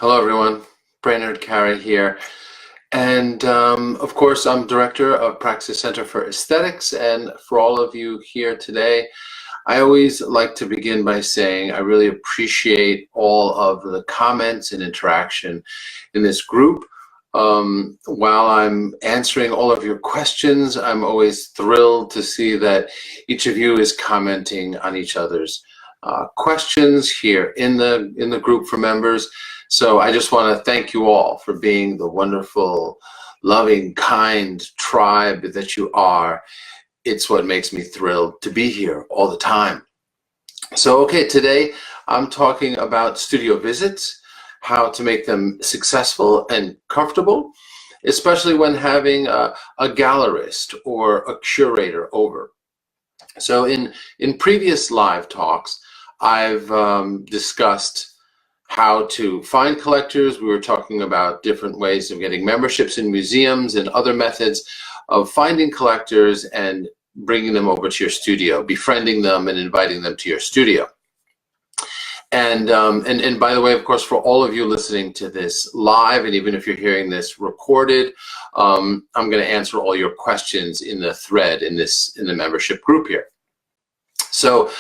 Hello, everyone. Brainerd Carey here. And of course, I'm director of Praxis Center for Aesthetics. And for all of you here today, I always like to begin by saying I really appreciate all of the comments and interaction in this group. While I'm answering all of your questions, I'm always thrilled to see that each of you is commenting on each other's questions here in the group for members. So I just want to thank you all for being the wonderful, loving, kind tribe that you are. It's what makes me thrilled to be here all the time. So, okay, today I'm talking about studio visits, how to make them successful and comfortable, especially when having a gallerist or a curator over. So in previous live talks, I've discussed how to find collectors. We were talking about different ways of getting memberships in museums and other methods of finding collectors and bringing them over to your studio, befriending them and inviting them to your studio. And by the way, of course, for all of you listening to this live, and even if you're hearing this recorded, I'm going to answer all your questions in the thread in the membership group here. So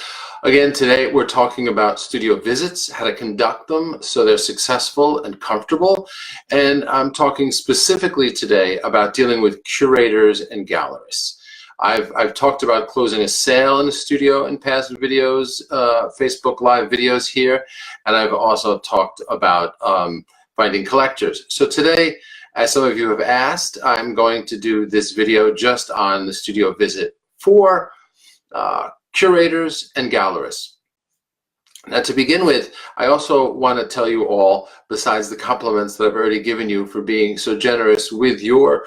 again, today we're talking about studio visits, how to conduct them so they're successful and comfortable. And I'm talking specifically today about dealing with curators and gallerists. I've talked about closing a sale in the studio in past videos, Facebook Live videos here, and I've also talked about finding collectors. So today, as some of you have asked, I'm going to do this video just on the studio visit for curators and gallerists. Now, to begin with, I also want to tell you all, besides the compliments that I've already given you for being so generous with your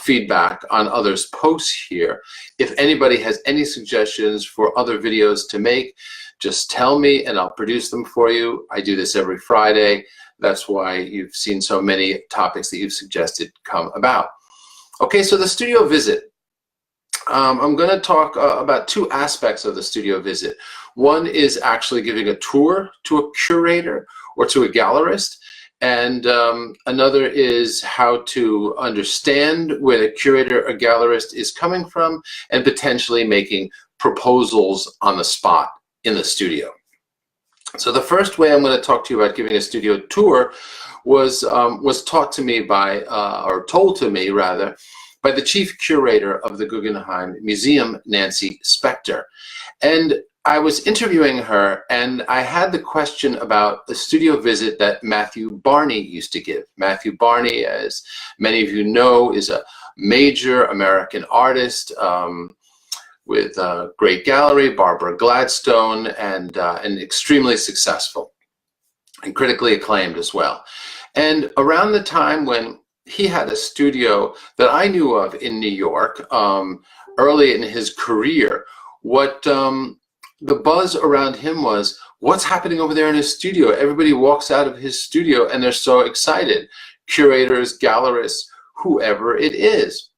feedback on others' posts here, if anybody has any suggestions for other videos to make, just tell me and I'll produce them for you. I do this every Friday. That's why you've seen so many topics that you've suggested come about. Okay, so the studio visit. I'm going to talk about two aspects of the studio visit. One is actually giving a tour to a curator or to a gallerist, and another is how to understand where the curator or gallerist is coming from and potentially making proposals on the spot in the studio. So the first way I'm going to talk to you about giving a studio tour was taught to me by, or told to me rather, by the chief curator of the Guggenheim Museum, Nancy Spector. And I was interviewing her, and I had the question about the studio visit that Matthew Barney used to give. Matthew Barney, as many of you know, is a major American artist with a great gallery, Barbara Gladstone, and extremely successful and critically acclaimed as well. And around the time when he had a studio that I knew of in New York early in his career, what the buzz around him was, what's happening over there in his studio? Everybody walks out of his studio and they're so excited. Curators, gallerists, whoever it is.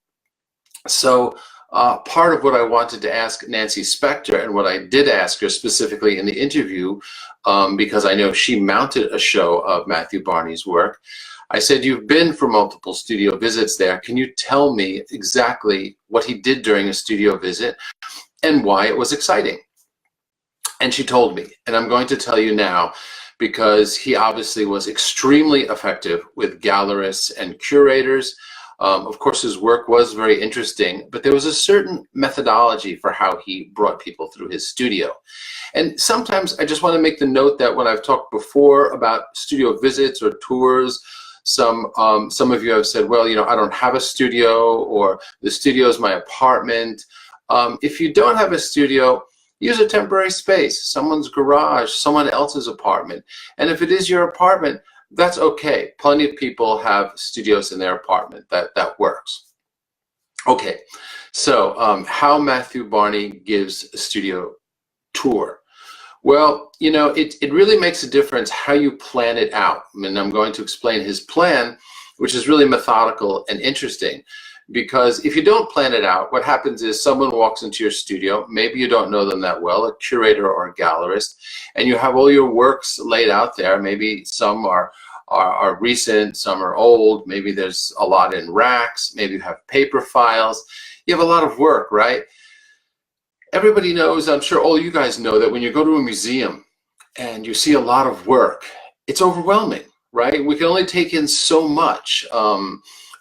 So part of what I wanted to ask Nancy Spector, and what I did ask her specifically in the interview, because I know she mounted a show of Matthew Barney's work, I said, you've been for multiple studio visits there. Can you tell me exactly what he did during a studio visit and why it was exciting? And she told me, and I'm going to tell you now, because he obviously was extremely effective with gallerists and curators. Of course, his work was very interesting, but there was a certain methodology for how he brought people through his studio. And sometimes I just want to make the note that when I've talked before about studio visits or tours, some of you have said, well, you know, I don't have a studio, or the studio is my apartment. If you don't have a studio, use a temporary space, someone's garage, someone else's apartment. And if it is your apartment, that's okay. Plenty of people have studios in their apartment. That works. Okay, so how Matthew Barney gives a studio tour. Well, you know, it really makes a difference how you plan it out. And I'm going to explain his plan, which is really methodical and interesting. Because if you don't plan it out, what happens is someone walks into your studio, maybe you don't know them that well, a curator or a gallerist, and you have all your works laid out there. Maybe some are are recent, some are old. Maybe there's a lot in racks. Maybe you have paper files. You have a lot of work, right? Everybody knows, I'm sure all you guys know, that when you go to a museum and you see a lot of work, it's overwhelming, right? We can only take in so much,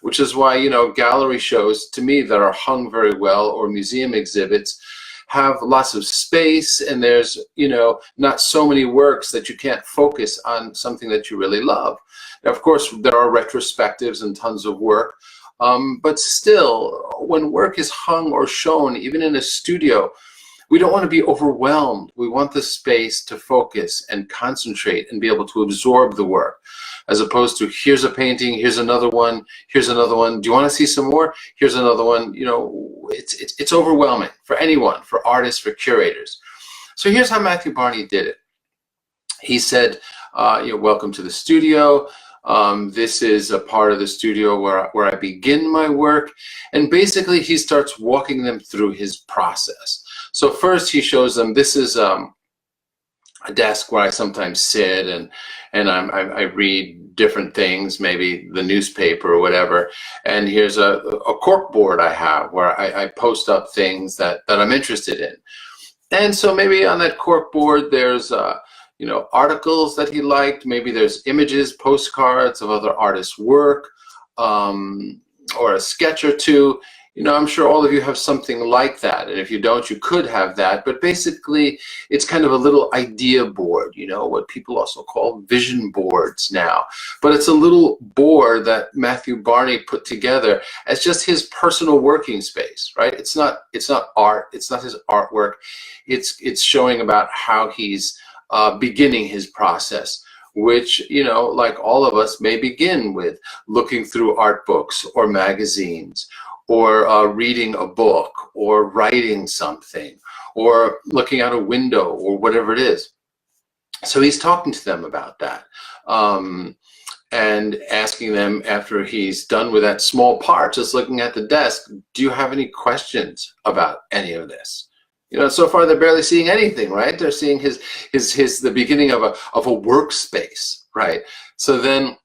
which is why, you know, gallery shows, to me, that are hung very well, or museum exhibits, have lots of space, and there's, you know, not so many works that you can't focus on something that you really love. Now, of course, there are retrospectives and tons of work, but still, when work is hung or shown, even in a studio, we don't want to be overwhelmed. We want the space to focus and concentrate and be able to absorb the work, as opposed to, here's a painting, here's another one, here's another one. Do you want to see some more? Here's another one. You know, it's overwhelming for anyone, for artists, for curators. So here's how Matthew Barney did it. He said, you know, welcome to the studio. This is a part of the studio where I begin my work. And basically, he starts walking them through his process. So first, he shows them, this is a desk where I sometimes sit and I read different things, maybe the newspaper or whatever. And here's a cork board I have where I post up things that I'm interested in. And so maybe on that cork board, there's you know, articles that he liked. Maybe there's images, postcards of other artists' work, or a sketch or two. You know, I'm sure all of you have something like that. And if you don't, you could have that. But basically, it's kind of a little idea board, you know, what people also call vision boards now. But it's a little board that Matthew Barney put together as just his personal working space, right? It's not art. It's not his artwork. It's showing about how he's beginning his process, which, you know, like all of us, may begin with looking through art books or magazines, or reading a book, or writing something, or looking out a window, or whatever it is. So he's talking to them about that, and asking them, after he's done with that small part, just looking at the desk, do you have any questions about any of this? You know, so far they're barely seeing anything, right? They're seeing the beginning of a workspace, right? So then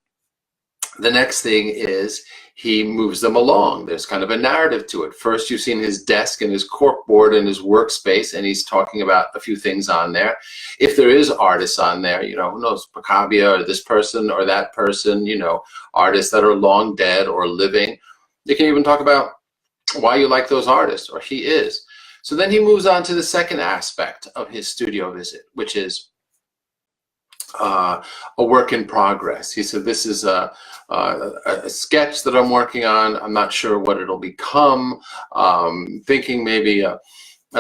the next thing is, he moves them along. There's kind of a narrative to it. First, you've seen his desk and his corkboard and his workspace, and he's talking about a few things on there. If there is artists on there, you know, who knows, Picabia or this person or that person, you know, artists that are long dead or living. You can even talk about why you like those artists, or he is. So then he moves on to the second aspect of his studio visit, which is a work in progress. He said, this is a sketch that I'm working on. I'm not sure what it'll become. Thinking maybe a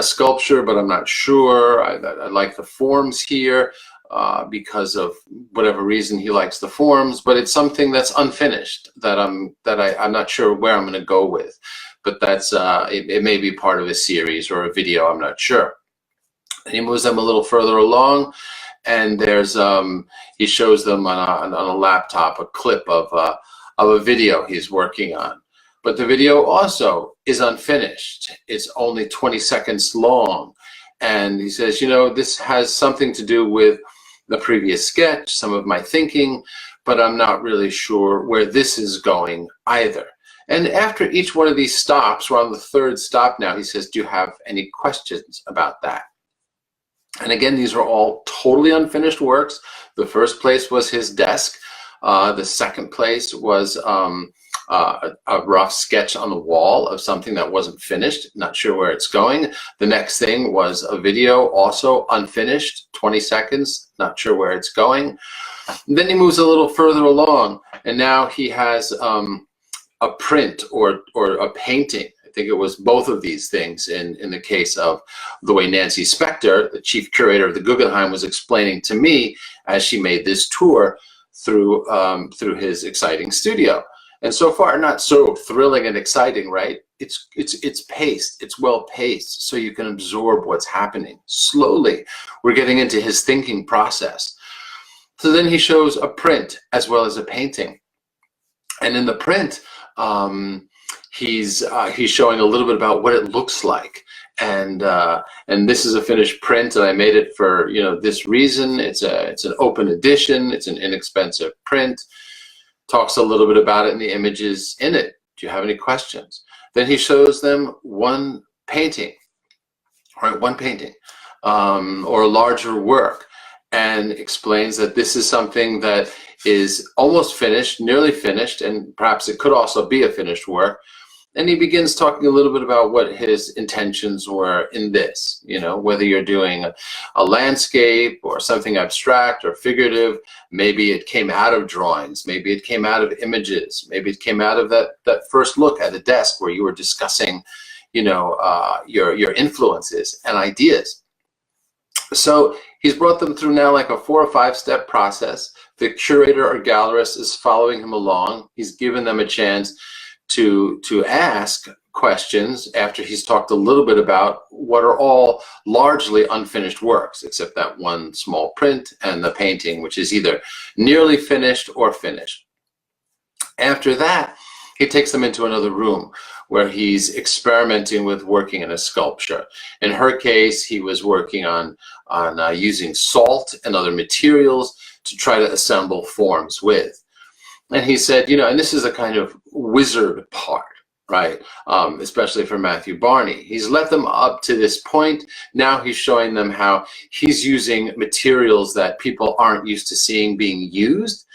sculpture, but I'm not sure. I like the forms here because of whatever reason he likes the forms, but it's something that's unfinished that I'm not sure where I'm going to go with. But that's it may be part of a series or a video. I'm not sure. And he moves them a little further along. And there's he shows them on a laptop a clip of a video he's working on, but the video also is unfinished. It's only 20 seconds long, and he says, you know, this has something to do with the previous sketch, some of my thinking, but I'm not really sure where this is going either. And after each one of these stops, we're on the third stop now, he says, do you have any questions about that? And again, these are all totally unfinished works. The first place was his desk. The second place was a rough sketch on the wall of something that wasn't finished, not sure where it's going. The next thing was a video, also unfinished, 20 seconds, not sure where it's going. And then he moves a little further along, and now he has a print or a painting. I think it was both of these things in the case of the way Nancy Spector, the chief curator of the Guggenheim, was explaining to me as she made this tour through his exciting studio. And so far, not so thrilling and exciting, right? It's paced, it's well paced, so you can absorb what's happening. Slowly, we're getting into his thinking process. So then he shows a print as well as a painting. And in the print, he's showing a little bit about what it looks like. and this is a finished print, and I made it for, you know, this reason. It's an open edition. It's an inexpensive print. Talks a little bit about it and the images in it. Do you have any questions? Then he shows them one painting, right? One painting, or a larger work, and explains that this is something that is almost finished, nearly finished, and perhaps it could also be a finished work. And he begins talking a little bit about what his intentions were in this, you know, whether you're doing a landscape or something abstract or figurative. Maybe it came out of drawings, maybe it came out of images, maybe it came out of that first look at a desk where you were discussing, you know, your influences and ideas. So he's brought them through now like a 4 or 5 step process. The curator or gallerist is following him along. He's given them a chance to ask questions after he's talked a little bit about what are all largely unfinished works, except that one small print and the painting, which is either nearly finished or finished. After that, he takes them into another room where he's experimenting with working in a sculpture. In her case, he was working on using salt and other materials to try to assemble forms with. And he said, you know, and this is a kind of wizard part, right? Especially for Matthew Barney. He's led them up to this point. Now he's showing them how he's using materials that people aren't used to seeing being used,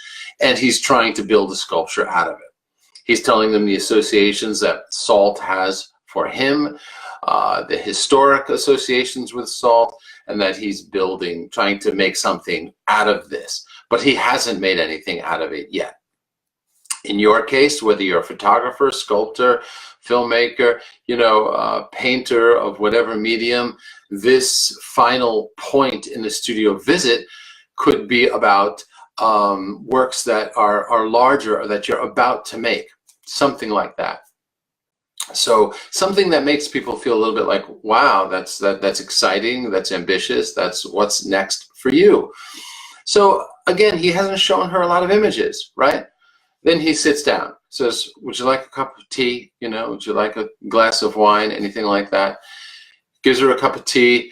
and he's trying to build a sculpture out of it. He's telling them the associations that salt has for him, the historic associations with salt, and that he's building, trying to make something out of this. But he hasn't made anything out of it yet. In your case, whether you're a photographer, sculptor, filmmaker, you know, painter of whatever medium, this final point in the studio visit could be about works that are larger or that you're about to make, something like that. So something that makes people feel a little bit like, wow, that's exciting, that's ambitious, that's what's next for you. So again, he hasn't shown her a lot of images, right? Then he sits down, says, would you like a cup of tea? You know, would you like a glass of wine? Anything like that? Gives her a cup of tea.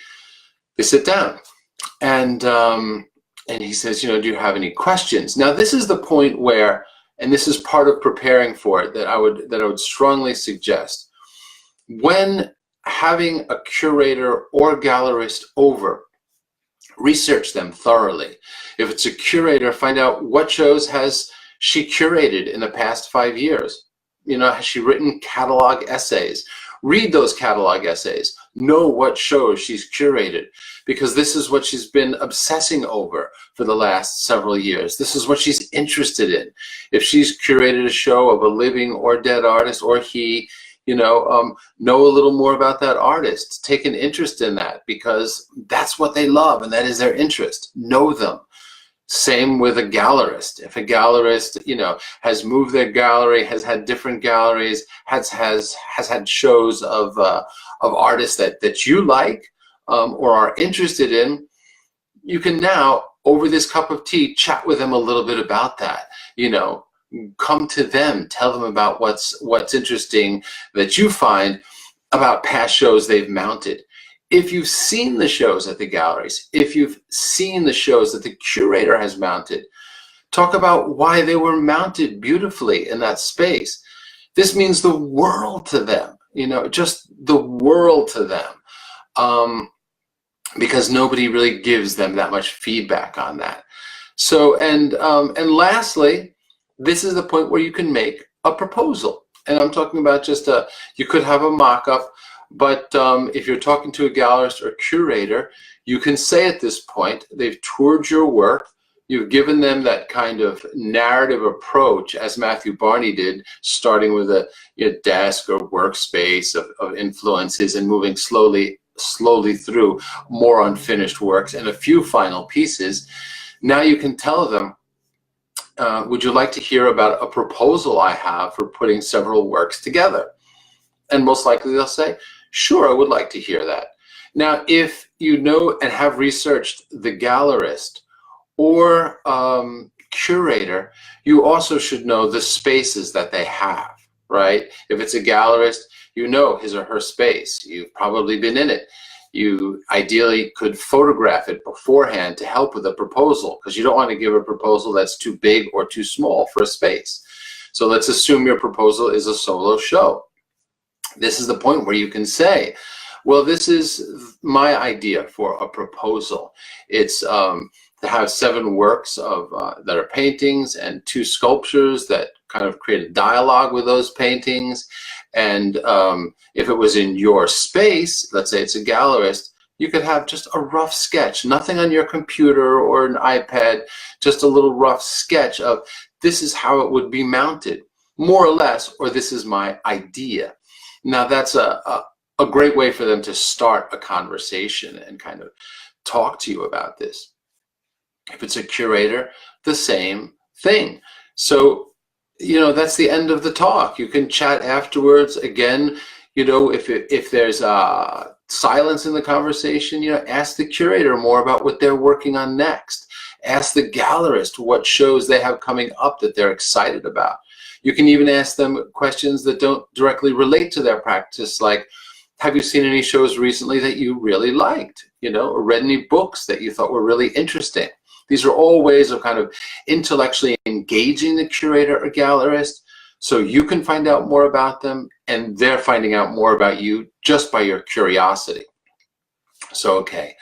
They sit down. And he says, you know, do you have any questions? Now, this is the point where, and this is part of preparing for it, that I would strongly suggest. When having a curator or gallerist over, research them thoroughly. If it's a curator, find out what shows has she curated in the past 5 years. You know, has she written catalog essays? Read those catalog essays. Know what shows she's curated, because this is what she's been obsessing over for the last several years. This is what she's interested in. If she's curated a show of a living or dead artist, or he, you know a little more about that artist. Take an interest in that, because that's what they love and that is their interest. Know them. Same with a gallerist. If a gallerist, you know, has moved their gallery, has had different galleries, has had shows of artists that you like or are interested in, you can now, over this cup of tea, chat with them a little bit about that. You know, come to them, tell them about what's interesting that you find about past shows they've mounted. If you've seen the shows at the galleries, if you've seen the shows that the curator has mounted, talk about why they were mounted beautifully in that space. This means the world to them, you know, just the world to them, because nobody really gives them that much feedback on that. So, and lastly, this is the point where you can make a proposal. And I'm talking about just you could have a mock-up, but if you're talking to a gallerist or curator, you can say at this point, they've toured your work, you've given them that kind of narrative approach, as Matthew Barney did, starting with a desk or workspace of influences and moving slowly through more unfinished works and a few final pieces. Now you can tell them, would you like to hear about a proposal I have for putting several works together? And most likely they'll say, sure, I would like to hear that. Now, if you know and have researched the gallerist or curator, you also should know the spaces that they have, right? If it's a gallerist, You know his or her space. You've probably been in it. You ideally could photograph it beforehand to help with a proposal, because you don't want to give a proposal that's too big or too small for a space. So let's assume your proposal is a solo show. This is the point where you can say, well, this is my idea for a proposal. It's to have 7 works of that are paintings and 2 sculptures that kind of create a dialogue with those paintings. And if it was in your space, let's say it's a gallerist, you could have just a rough sketch, nothing on your computer or an iPad, just a little rough sketch of this is how it would be mounted, more or less, or this is my idea. Now that's a great way for them to start a conversation and kind of talk to you about this. If it's a curator, the same thing. So, you know, that's the end of the talk. You can chat afterwards. Again, you know, if there's silence in the conversation, you know, ask the curator more about what they're working on next. Ask the gallerist what shows they have coming up that they're excited about. You can even ask them questions that don't directly relate to their practice, like, have you seen any shows recently that you really liked, you know, or read any books that you thought were really interesting? These are all ways of kind of intellectually engaging the curator or gallerist, so you can find out more about them and they're finding out more about you just by your curiosity. So, okay,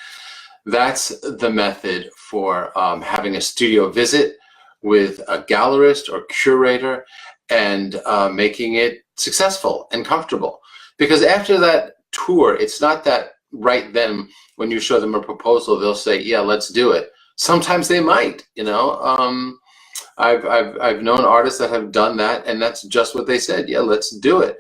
that's the method for having a studio visit with a gallerist or curator and making it successful and comfortable. Because after that tour, it's not that right then when you show them a proposal, they'll say, yeah, let's do it. Sometimes they might, you know. I've known artists that have done that, and that's just what they said. Yeah, let's do it.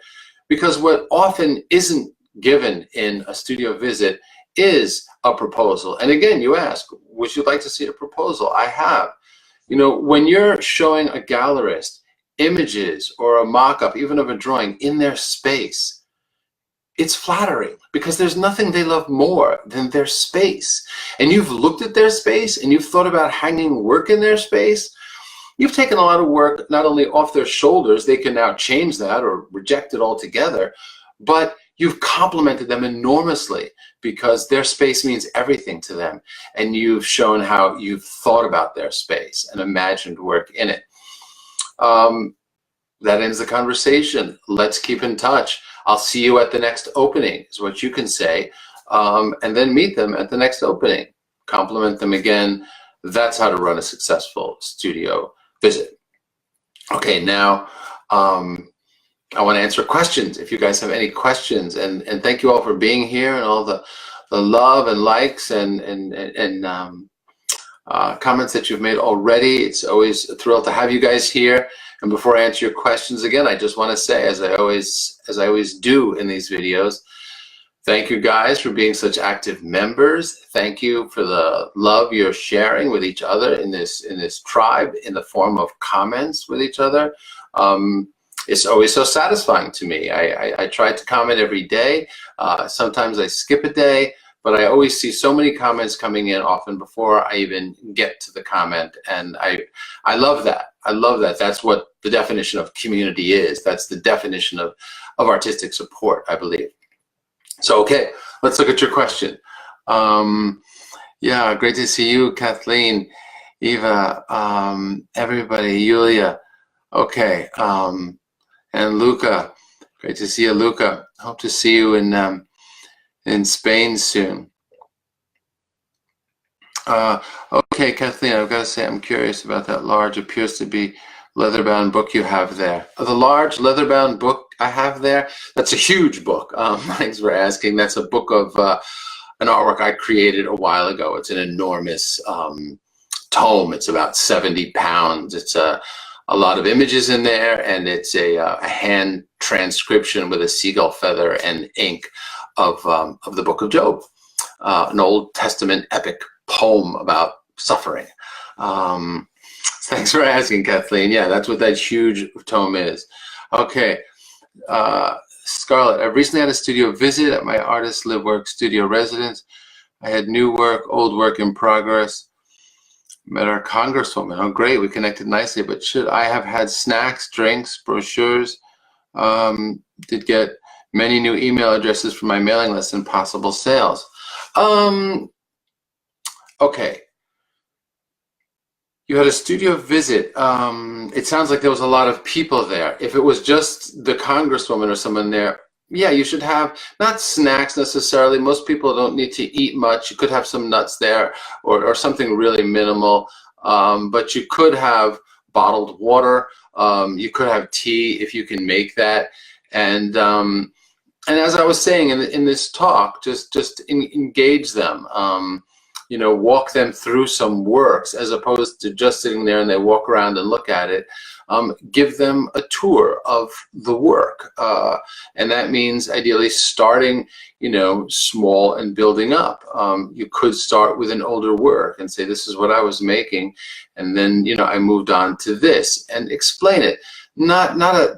Because what often isn't given in a studio visit is a proposal. And again, you ask, would you like to see a proposal? I have. You know, when you're showing a gallerist images or a mock-up, even of a drawing in their space, it's flattering, because there's nothing they love more than their space. And you've looked at their space and you've thought about hanging work in their space. You've taken a lot of work not only off their shoulders, they can now change that or reject it altogether, but you've complimented them enormously because their space means everything to them. And you've shown how you've thought about their space and imagined work in it. That ends the conversation. Let's keep in touch. I'll see you at the next opening, is what you can say, and then meet them at the next opening. Compliment them again. That's how to run a successful studio visit. Okay, now I want to answer questions. If you guys have any questions, and thank you all for being here and all the love and likes and comments that you've made already. It's always a thrill to have you guys here. And before I answer your questions again, I just want to say, as I always do in these videos, thank you guys for being such active members. Thank you for the love you're sharing with each other in this tribe in the form of comments with each other. It's always so satisfying to me. I try to comment every day. Sometimes I skip a day, but I always see so many comments coming in often before I even get to the comment, and I love that. I love that. That's what the definition of community is. That's the definition of artistic support, I believe. So, okay, let's look at your question. Yeah, great to see you, Kathleen, Eva, everybody, Yulia. Okay, and Luca. Great to see you, Luca. Hope to see you in Spain soon. Okay, Kathleen, I've got to say I'm curious about that large, appears to be leather-bound book you have there. The large leather-bound book I have there, that's a huge book. Thanks for asking. That's a book of an artwork I created a while ago. It's an enormous tome. It's about 70 pounds. It's a lot of images in there, and it's a hand transcription with a seagull feather and ink of the Book of Job, an Old Testament epic poem about suffering. Thanks for asking, Kathleen. Yeah, that's what that huge tome is. Okay, Scarlett, I recently had a studio visit at my artist live work studio residence. I had new work, old work in progress. Met our congresswoman. Oh, great, we connected nicely. But should I have had snacks, drinks, brochures? Did get Many new email addresses for my mailing list and possible sales. Okay. You had a studio visit. It sounds like there was a lot of people there. If it was just the congresswoman or someone there, yeah, you should have not snacks necessarily. Most people don't need to eat much. You could have some nuts there or something really minimal. But you could have bottled water. You could have tea if you can make that. And as I was saying in this talk, just engage them. You know, walk them through some works as opposed to just sitting there and they walk around and look at it. Give them a tour of the work. And that means ideally starting, you know, small and building up. You could start with an older work and say, this is what I was making. And then, you know, I moved on to this and explain it. Not a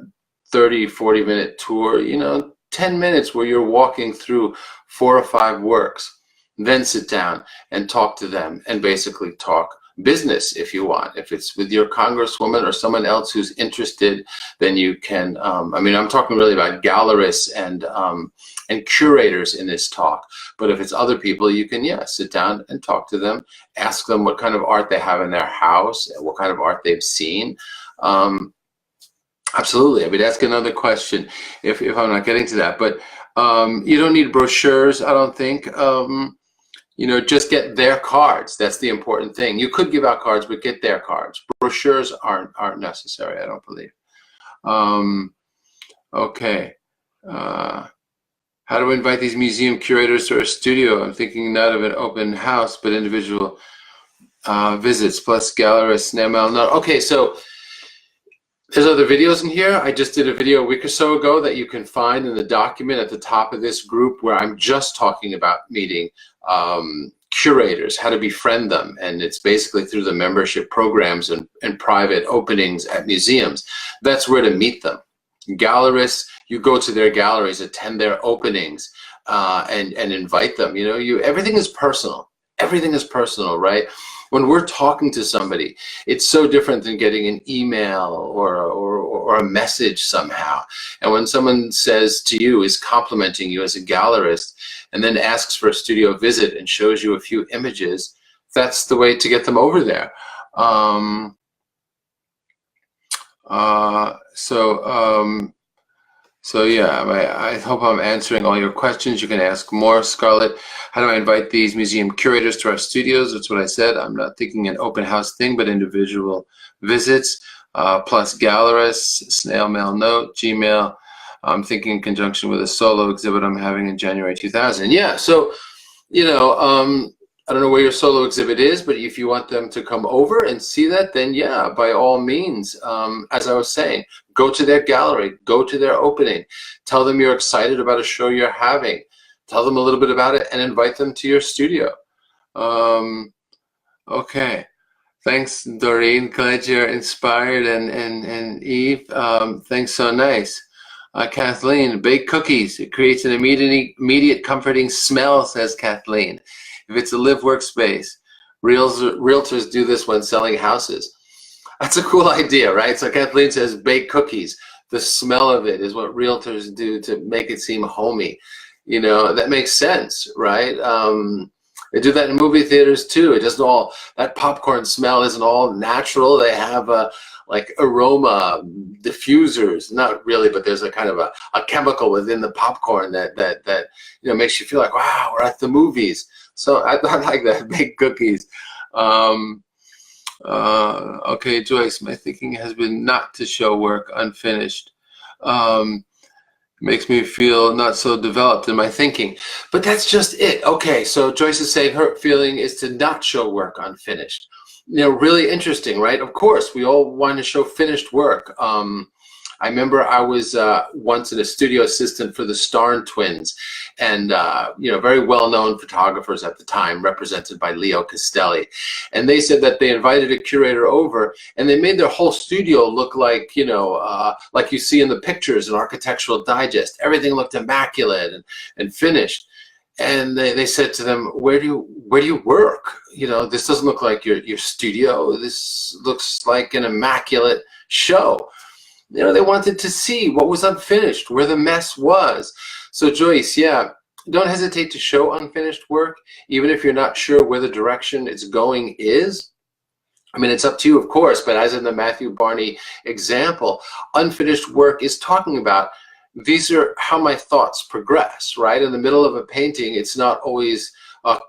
30, 40-minute tour, you know, 10 minutes where you're walking through 4 or 5 works. Then sit down and talk to them and basically talk business if you want. If it's with your congresswoman or someone else who's interested, then you can, I mean, I'm talking really about gallerists and curators in this talk. But if it's other people, you can, yeah, sit down and talk to them, ask them what kind of art they have in their house, what kind of art they've seen. Absolutely. I mean, ask another question if I'm not getting to that. But you don't need brochures, I don't think. You know, just get their cards. That's the important thing. You could give out cards, but get their cards. Brochures aren't necessary, I don't believe. Okay. How do I invite these museum curators to our studio? I'm thinking not of an open house, but individual visits plus gallerists, snail mail. No. Okay, so there's other videos in here. I just did a video a week or so ago that you can find in the document at the top of this group where I'm just talking about meeting curators, how to befriend them. And it's basically through the membership programs and private openings at museums. That's where to meet them. Gallerists, you go to their galleries, attend their openings, and invite them. You know, everything is personal. Everything is personal, right? When we're talking to somebody, it's so different than getting an email or a message somehow. And when someone says to you, is complimenting you as a gallerist, and then asks for a studio visit and shows you a few images, that's the way to get them over there. So yeah, I hope I'm answering all your questions. You can ask more, Scarlett. How do I invite these museum curators to our studios? That's what I said. I'm not thinking an open house thing, but individual visits, plus gallerists, snail mail note, Gmail. I'm thinking in conjunction with a solo exhibit I'm having in January 2000. Yeah, so, you know, I don't know where your solo exhibit is, but if you want them to come over and see that, then yeah, by all means, as I was saying, go to their gallery, go to their opening, tell them you're excited about a show you're having, tell them a little bit about it, and invite them to your studio. Okay, thanks, Doreen. Glad you're inspired, and Eve, thanks, so nice. Kathleen, bake cookies. It creates an immediate comforting smell, says Kathleen. If it's a live workspace, realtors do this when selling houses. That's a cool idea, right? So Kathleen says bake cookies. The smell of it is what realtors do to make it seem homey. You know, that makes sense, right? They do that in movie theaters too. It doesn't all, that popcorn smell isn't all natural. They have like aroma diffusers, not really, but there's a kind of a chemical within the popcorn that you know, makes you feel like, wow, we're at the movies. So I like that, bake cookies. Okay, Joyce, my thinking has been not to show work unfinished. Makes me feel not so developed in my thinking. But that's just it. Okay, so Joyce is saying her feeling is to not show work unfinished. You know, really interesting, right? Of course, we all want to show finished work. I remember I was once a studio assistant for the Starn twins, and you know, very well-known photographers at the time, represented by Leo Castelli. And they said that they invited a curator over, and they made their whole studio look like, you know, like you see in the pictures in Architectural Digest. Everything looked immaculate and finished. And they said to them, where do you work? You know, this doesn't look like your studio. This looks like an immaculate show. they wanted to see what was unfinished, where the mess was. So Joyce, yeah, don't hesitate to show unfinished work, even if you're not sure where the direction it's going is. I mean, it's up to you, of course, but as in the Matthew Barney example, unfinished work is talking about, these are how my thoughts progress, right? In the middle of a painting, it's not always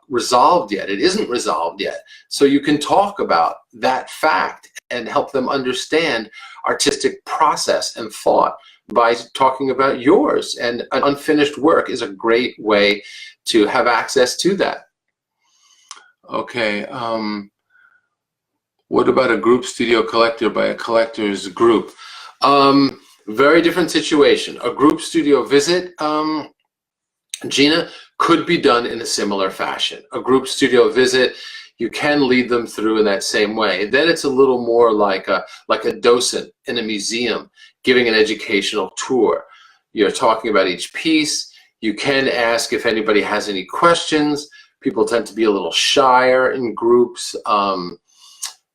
resolved yet. It isn't resolved yet. So you can talk about that fact and help them understand artistic process and thought by talking about yours. And an unfinished work is a great way to have access to that. Okay. What about a group studio collector by a collector's group? Very different situation. A group studio visit, Gina, could be done in a similar fashion. A group studio visit, you can lead them through in that same way. Then it's a little more like a docent in a museum giving an educational tour. You're talking about each piece. You can ask if anybody has any questions. People tend to be a little shyer in groups.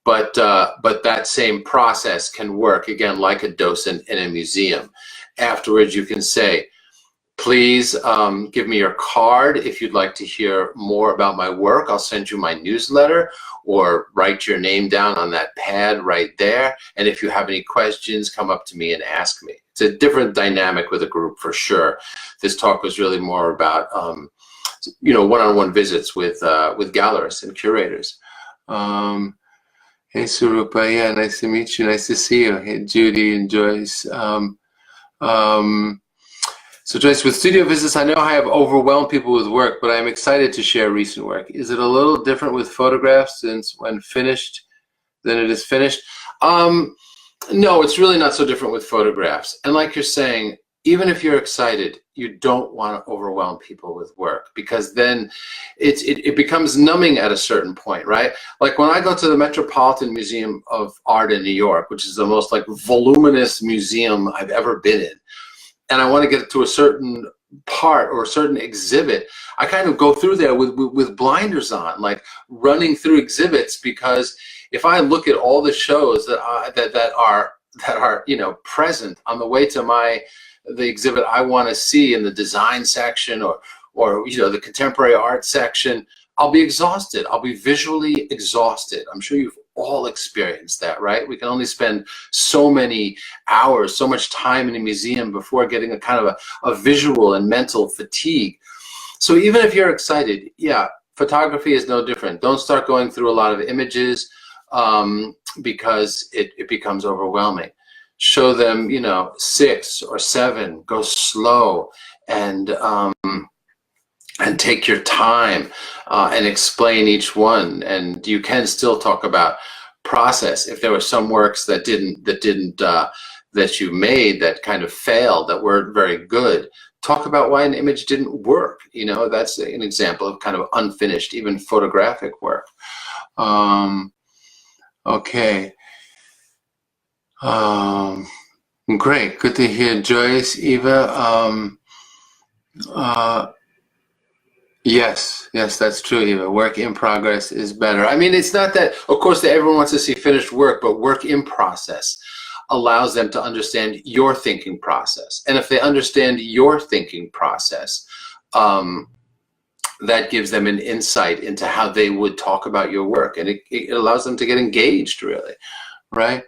But that same process can work, again, like a docent in a museum. Afterwards, you can say, please give me your card if you'd like to hear more about my work. I'll send you my newsletter, or write your name down on that pad right there. And if you have any questions, come up to me and ask me. It's a different dynamic with a group for sure. This talk was really more about one-on-one visits with gallerists and curators. Hey, Surupa, yeah, nice to meet you. Nice to see you. Hey, Judy and Joyce. So Joyce, with studio visits, I know I have overwhelmed people with work, but I'm excited to share recent work. Is it a little different with photographs since when finished than it is finished? No, it's really not so different with photographs. And like you're saying, even if you're excited, you don't want to overwhelm people with work, because then it becomes numbing at a certain point, right? Like when I go to the Metropolitan Museum of Art in New York, which is the most voluminous museum I've ever been in, and I want to get to a certain part or a certain exhibit, I kind of go through there with blinders on, like running through exhibits, because if I look at all the shows that are present on the way to the exhibit I want to see in the design section or the contemporary art section, I'll be exhausted. I'll be visually exhausted. I'm sure you've all experienced that, right? We can only spend so many hours, so much time in a museum before getting a kind of a visual and mental fatigue. So even if you're excited, yeah, photography is no different. Don't start going through a lot of images because it becomes overwhelming. Show them, 6 or 7, go slow, and take your time and explain each one. And you can still talk about process. If there were some works that you made that kind of failed, that weren't very good, talk about why an image didn't work. That's an example of kind of unfinished, even photographic work. Okay. Great. Good to hear, Joyce. Eva. Yes, that's true, Eva. Work in progress is better. I mean, it's not that, of course, that everyone wants to see finished work, but work in process allows them to understand your thinking process. And if they understand your thinking process, that gives them an insight into how they would talk about your work. And it allows them to get engaged, really, right?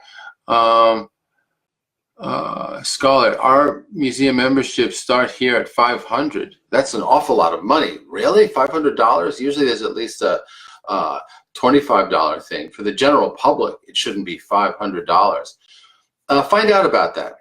Scholar, our museum memberships start here at $500. That's an awful lot of money. Really? $500? Usually there's at least a $25 thing. For the general public, it shouldn't be $500. Find out about that.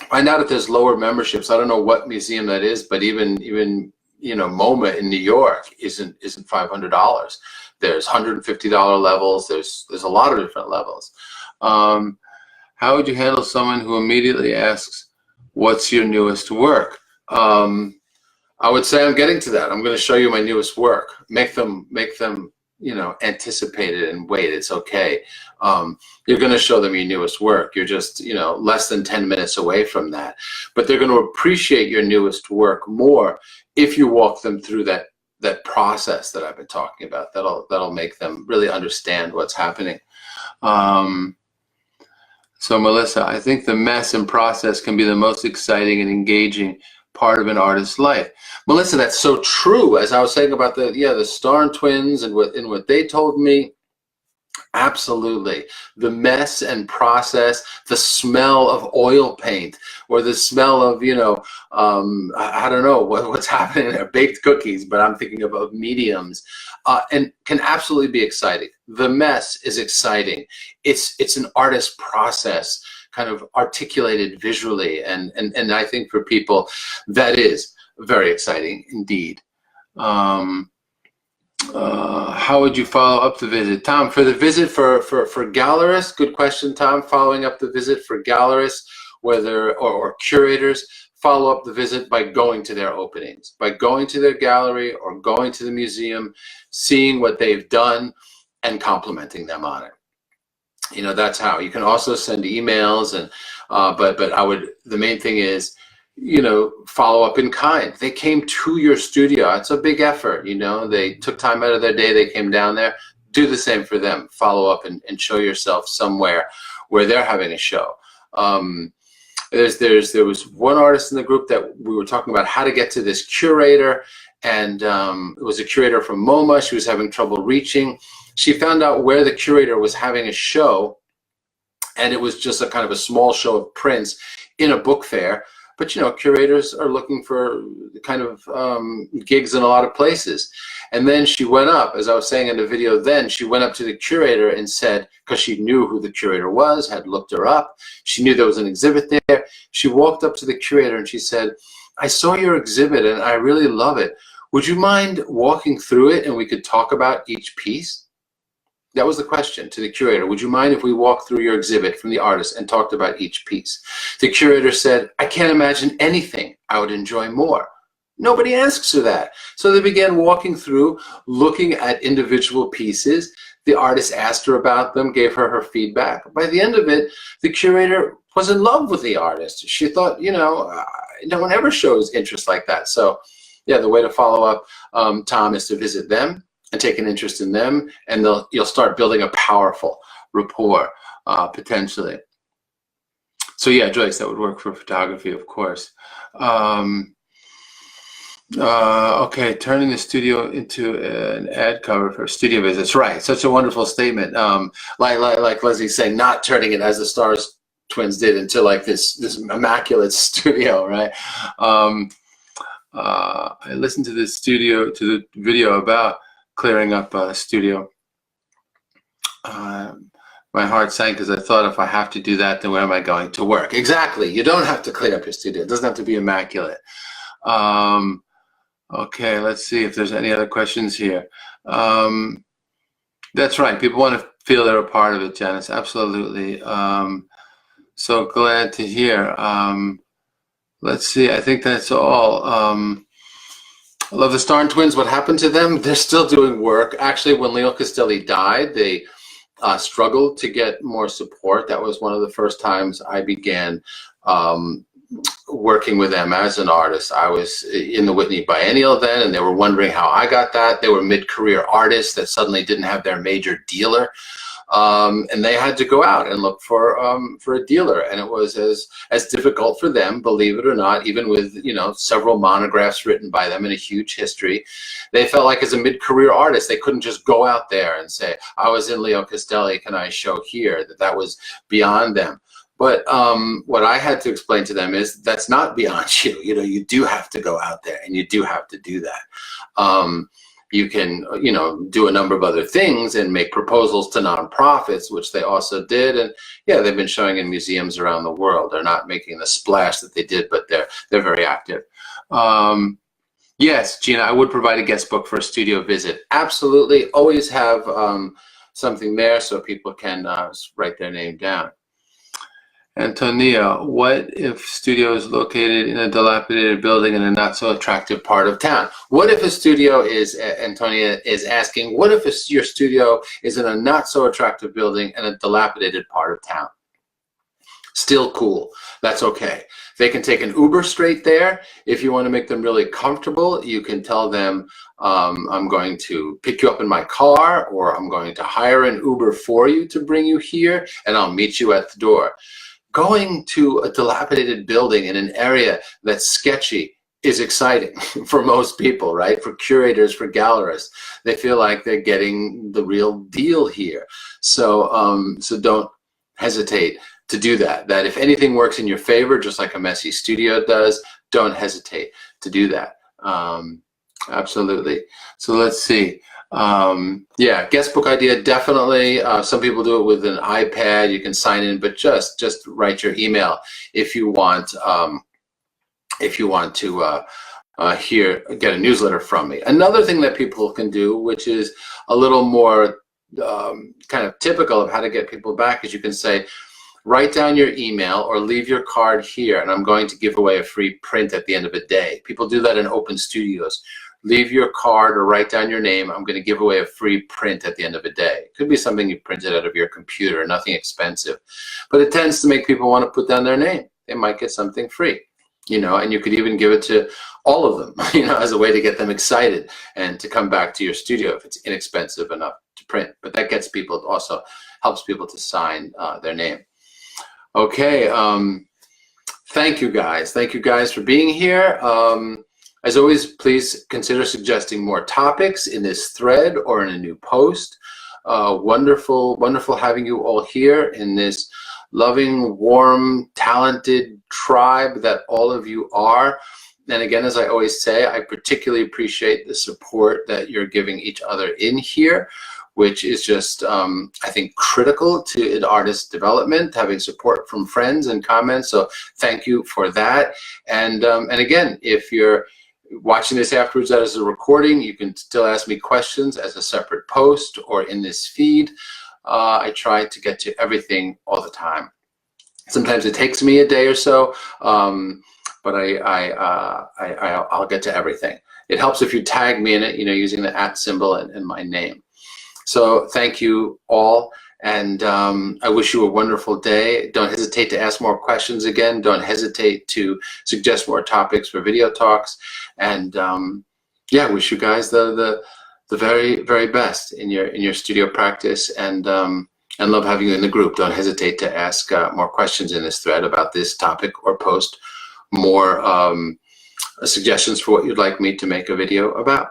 Find out if there's lower memberships. I don't know what museum that is, but even MoMA in New York isn't $500. There's $150 levels. There's a lot of different levels. How would you handle someone who immediately asks, "What's your newest work?" I would say, I'm getting to that. I'm going to show you my newest work. Make them anticipate it and wait. It's okay. You're going to show them your newest work. You're just, less than 10 minutes away from that. But they're going to appreciate your newest work more if you walk them through that process that I've been talking about. That'll make them really understand what's happening. So Melissa, I think the mess and process can be the most exciting and engaging part of an artist's life. Melissa, that's so true. As I was saying about the Starn twins and what they told me, absolutely. The mess and process, the smell of oil paint, or the smell of, I don't know what's happening there, baked cookies, but I'm thinking of mediums, and can absolutely be exciting. The mess is exciting. It's an artist process, kind of articulated visually, and I think for people that is very exciting indeed. How would you follow up the visit? Tom, for the visit for gallerists, good question, Tom. Following up the visit for gallerists, or curators, follow up the visit by going to their openings, by going to their gallery or going to the museum, seeing what they've done and complimenting them on it. That's how. You can also send emails, and but the main thing is, follow up in kind. They came to your studio. It's a big effort. They took time out of their day. They came down there. Do the same for them. Follow up and show yourself somewhere where they're having a show. There was one artist in the group that we were talking about how to get to this curator, and it was a curator from MoMA. She was having trouble reaching. She found out where the curator was having a show, and it was just a kind of a small show of prints in a book fair. But curators are looking for kind of gigs in a lot of places. And then she went up, as I was saying in the video then, she went up to the curator and said, because she knew who the curator was, had looked her up, she knew there was an exhibit there. She walked up to the curator and she said, I saw your exhibit and I really love it. Would you mind walking through it and we could talk about each piece? That was the question to the curator. Would you mind if we walked through your exhibit from the artist and talked about each piece? The curator said, I can't imagine anything I would enjoy more. Nobody asks her that. So they began walking through, looking at individual pieces. The artist asked her about them, gave her her feedback. By the end of it, the curator was in love with the artist. She thought, no one ever shows interest like that. So yeah, the way to follow up, Tom, is to visit them and take an interest in them, and you'll start building a powerful rapport, potentially. So yeah, Joyce, that would work for photography, of course. Okay, turning the studio into an ad cover for studio visits. Right, such a wonderful statement. Like Leslie's saying, not turning it as the Stars twins did into like this immaculate studio, right? I listened to the video about clearing up a studio. My heart sank because I thought, if I have to do that, then where am I going to work? Exactly. You don't have to clean up your studio. It doesn't have to be immaculate. Okay, let's see if there's any other questions here. That's right. People want to feel they're a part of it, Janice. Absolutely. So glad to hear. Let's see. I think that's all. I love the Starn twins. What happened to them? They're still doing work. Actually, when Leo Castelli died, they struggled to get more support. That was one of the first times I began working with them as an artist. I was in the Whitney Biennial then, and they were wondering how I got that. They were mid-career artists that suddenly didn't have their major dealer. And they had to go out and look for a dealer, and it was as difficult for them, believe it or not, even with several monographs written by them and a huge history. They felt like, as a mid-career artist, they couldn't just go out there and say, I was in Leo Castelli, can I show here? That was beyond them. But what I had to explain to them is that's not beyond you. You do have to go out there and you do have to do that. You can, do a number of other things and make proposals to nonprofits, which they also did. And yeah, they've been showing in museums around the world. They're not making the splash that they did, but they're very active. Yes, Gina, I would provide a guest book for a studio visit. Absolutely. Always have something there so people can write their name down. Antonia, what if studio is located in a dilapidated building in a not so attractive part of town? What if a studio is, Antonia is asking, what if your studio is in a not so attractive building in a dilapidated part of town? Still cool. That's okay. They can take an Uber straight there. If you want to make them really comfortable, you can tell them, I'm going to pick you up in my car, or I'm going to hire an Uber for you to bring you here, and I'll meet you at the door. Going to a dilapidated building in an area that's sketchy is exciting for most people, right? For curators, for gallerists, they feel like they're getting the real deal here. So, so don't hesitate to do that. That if anything works in your favor, just like a messy studio does, don't hesitate to do that. Absolutely. So let's see. Yeah, guest book idea, definitely. Some people do it with an iPad. You can sign in, but just write your email if you want to get a newsletter from me. Another thing that people can do, which is a little more kind of typical of how to get people back, is you can say, write down your email or leave your card here, and I'm going to give away a free print at the end of a day. People do that in open studios. Leave your card or write down your name. I'm going to give away a free print at the end of a day. It could be something you printed out of your computer, nothing expensive. But it tends to make people want to put down their name. They might get something free, you know, and you could even give it to all of them, you know, as a way to get them excited and to come back to your studio if it's inexpensive enough to print. But that gets people, also helps people to sign their name. Okay, thank you guys. Thank you guys for being here. As always, please consider suggesting more topics in this thread or in a new post. Wonderful, wonderful having you all here in this loving, warm, talented tribe that all of you are. And again, as I always say, I particularly appreciate the support that you're giving each other in here, which is just, I think, critical to an artist's development, having support from friends and comments. So thank you for that. And again, if you're watching this afterwards as a recording, you can still ask me questions as a separate post or in this feed. I try to get to everything all the time. Sometimes it takes me a day or so, but I'll get to everything. It helps if you tag me in it, you know, using the @ symbol and my name. So thank you all, and I wish you a wonderful day. Don't hesitate to ask more questions again. Don't hesitate to suggest more topics for video talks, and yeah, wish you guys the very, very best in your studio practice, and love having you in the group. Don't hesitate to ask more questions in this thread about this topic, or post more suggestions for what you'd like me to make a video about.